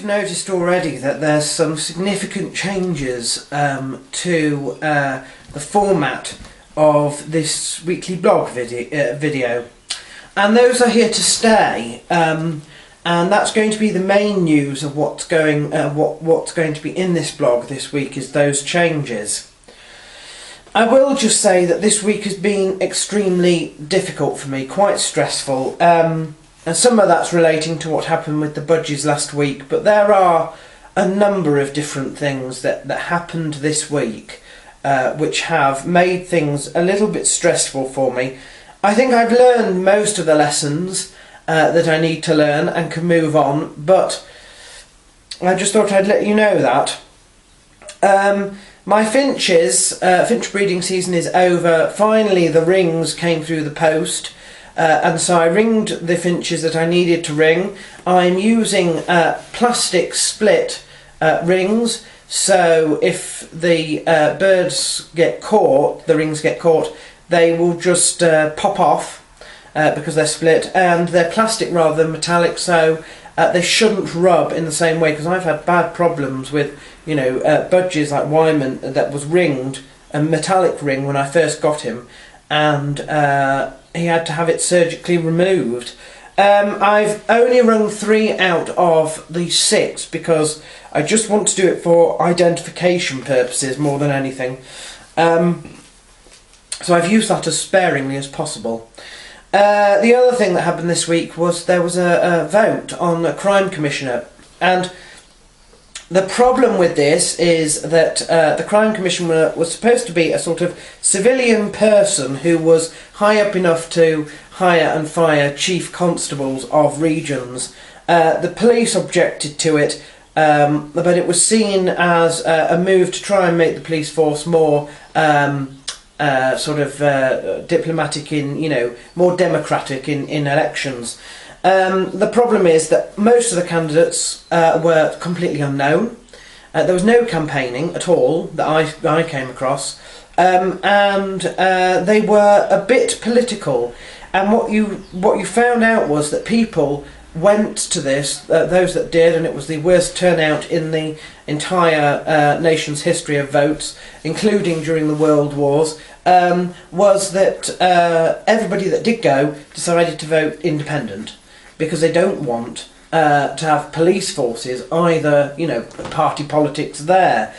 noticed already that there's some significant changes to the format of this weekly blog video, and those are here to stay. And that's going to be the main news of what's going to be in this blog this week, is those changes. I will just say that this week has been extremely difficult for me, quite stressful. And some of that's relating to what happened with the budgies last week, but there are a number of different things that happened this week which have made things a little bit stressful for me. I think I've learned most of the lessons that I need to learn and can move on, but I just thought I'd let you know that. My finches, finch breeding season is over. Finally the rings came through the post. And so I ringed the finches that I needed to ring. I'm using plastic split rings, so if the birds get caught, the rings get caught, they will just pop off because they're split, and they're plastic rather than metallic, so they shouldn't rub in the same way, because I've had bad problems with, you know, budgies like Wyman that was ringed, a metallic ring, when I first got him, and he had to have it surgically removed. I've only rung 3 out of the 6 because I just want to do it for identification purposes more than anything. So I've used that as sparingly as possible. The other thing that happened this week was there was a vote on a crime commissioner, and the problem with this is that the crime commissioner was supposed to be a sort of civilian person who was high up enough to hire and fire chief constables of regions. The police objected to it, but it was seen as a move to try and make the police force more diplomatic in, you know, more democratic in elections. The problem is that most of the candidates were completely unknown. There was no campaigning at all that I came across, and they were a bit political. And what you found out was that people went to this, those that did, and it was the worst turnout in the entire nation's history of votes, including during the World Wars, was that everybody that did go decided to vote independent, because they don't want to have police forces, either, you know, party politics there.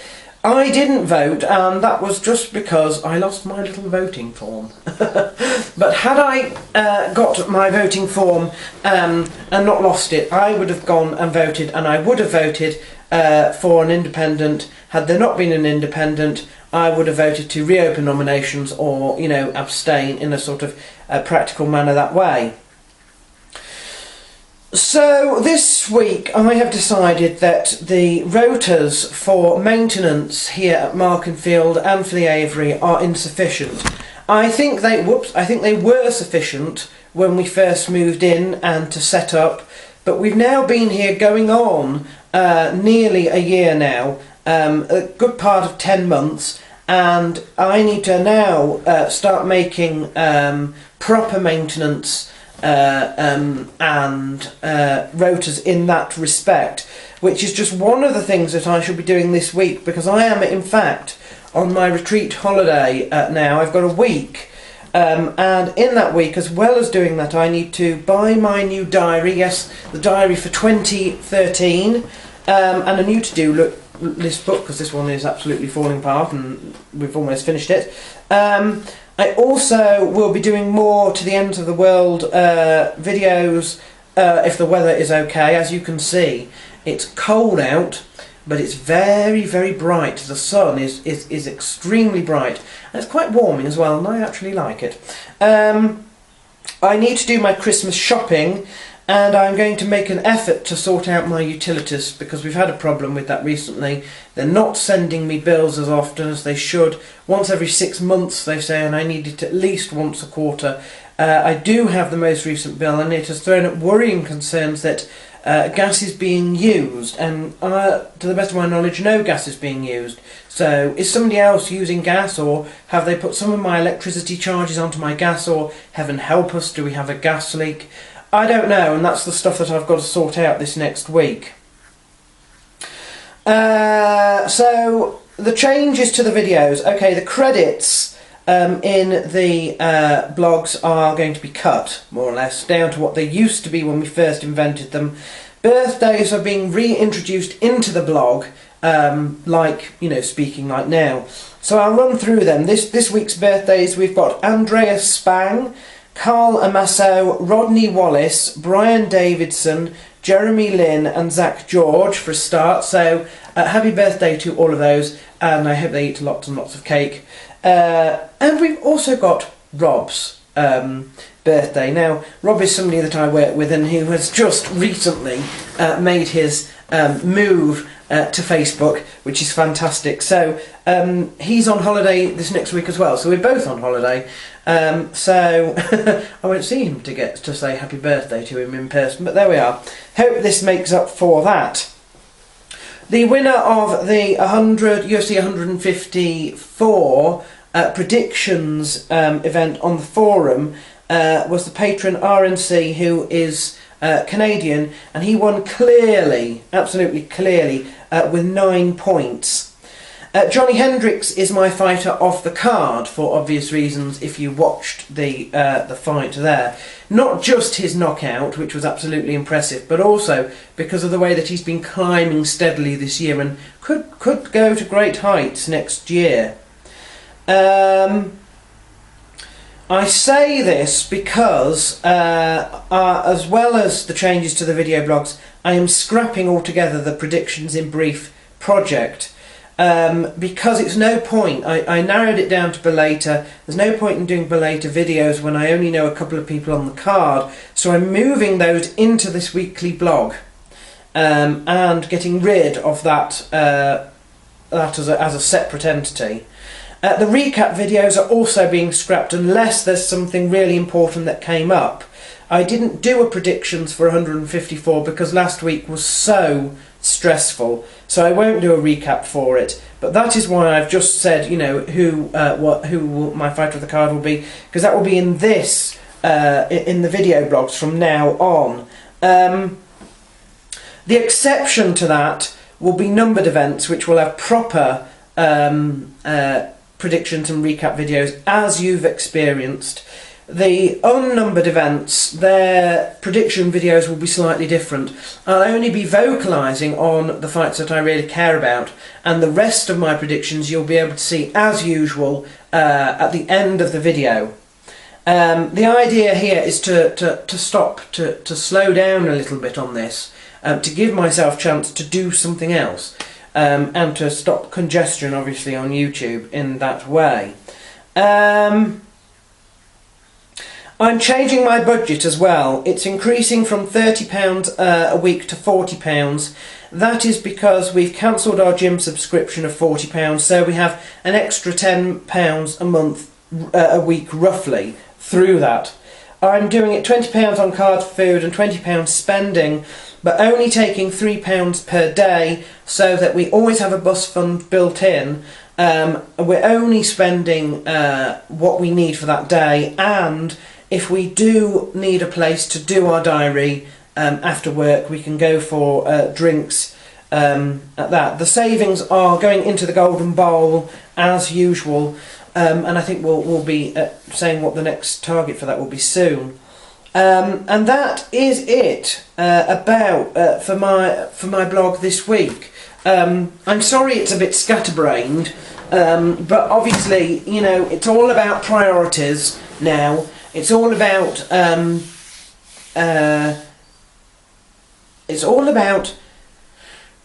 I didn't vote, and that was just because I lost my little voting form. But had I got my voting form and not lost it, I would have gone and voted, and I would have voted for an independent. Had there not been an independent, I would have voted to reopen nominations, or, you know, abstain in a sort of practical manner that way. So this week I have decided that the rotas for maintenance here at Markenfield and for the aviary are insufficient. I think they were sufficient when we first moved in and to set up, but we've now been here going on nearly a year now, a good part of 10 months, and I need to now start making proper maintenance and rotas in that respect, which is just one of the things that I shall be doing this week, because I am in fact on my retreat holiday now. I've got a week, and in that week, as well as doing that, I need to buy my new diary, yes, the diary for 2013, and a new to-do list book, because this one is absolutely falling apart and we've almost finished it. I also will be doing more to the ends of the world videos if the weather is okay. As you can see, it's cold out, but it's very, very bright. The sun is extremely bright, and it's quite warming as well, and I actually like it. I need to do my Christmas shopping, and I'm going to make an effort to sort out my utilities, because we've had a problem with that recently. They're not sending me bills as often as they should. Once every 6 months, they say, and I need it at least once a quarter. I do have the most recent bill, and it has thrown up worrying concerns that gas is being used, and to the best of my knowledge, no gas is being used. So is somebody else using gas, or have they put some of my electricity charges onto my gas, or heaven help us, do we have a gas leak? I don't know, and that's the stuff that I've got to sort out this next week. So the changes to the videos. Okay, the credits in the blogs are going to be cut, more or less, down to what they used to be when we first invented them. Birthdays are being reintroduced into the blog, like, you know, speaking like now. So I'll run through them. This week's birthdays, we've got Andreas Spang, Carl Amasso, Rodney Wallace, Brian Davidson, Jeremy Lynn and Zach George for a start. So happy birthday to all of those, and I hope they eat lots and lots of cake. And we've also got Rob's birthday. Now, Rob is somebody that I work with and who has just recently made his move to Facebook, which is fantastic. So he's on holiday this next week as well, so we're both on holiday. So I won't see him to say happy birthday to him in person, but there we are. Hope this makes up for that. The winner of the UFC 154 predictions event on the forum was the patron RNC, who is Canadian, and he won clearly, absolutely clearly, with 9 points. Johnny Hendricks is my fighter off the card for obvious reasons if you watched the fight there. Not just his knockout, which was absolutely impressive, but also because of the way that he's been climbing steadily this year and could go to great heights next year. I say this because, as well as the changes to the video blogs, I am scrapping altogether the Predictions in Brief project. Because it's no point, I narrowed it down to Belater. There's no point in doing Belater videos when I only know a couple of people on the card, so I'm moving those into this weekly blog and getting rid of that, as a separate entity. The recap videos are also being scrapped unless there's something really important that came up. I didn't do a predictions for 154 because last week was so stressful, so I won't do a recap for it. But that is why I've just said, you know, who my fighter of the card will be, because that will be in this in the video blogs from now on. The exception to that will be numbered events, which will have proper predictions and recap videos as you've experienced. The unnumbered events, their prediction videos will be slightly different. I'll only be vocalising on the fights that I really care about, and the rest of my predictions you'll be able to see as usual at the end of the video. The idea here is to slow down a little bit on this, to give myself a chance to do something else, and to stop congestion obviously on YouTube in that way. I'm changing my budget as well. It's increasing from £30 a week to £40. That is because we've cancelled our gym subscription of £40, so we have an extra £10 a month, a week roughly, through that. I'm doing it £20 on card food and £20 spending, but only taking £3 per day, so that we always have a bus fund built in. We're only spending what we need for that day, and if we do need a place to do our diary after work, we can go for drinks at that. The savings are going into the Golden Bowl as usual, and I think we'll be saying what the next target for that will be soon. And that is it about for my blog this week. I'm sorry it's a bit scatterbrained, but obviously, you know, it's all about priorities now. It's all about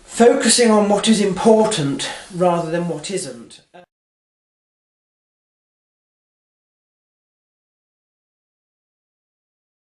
focusing on what is important rather than what isn't.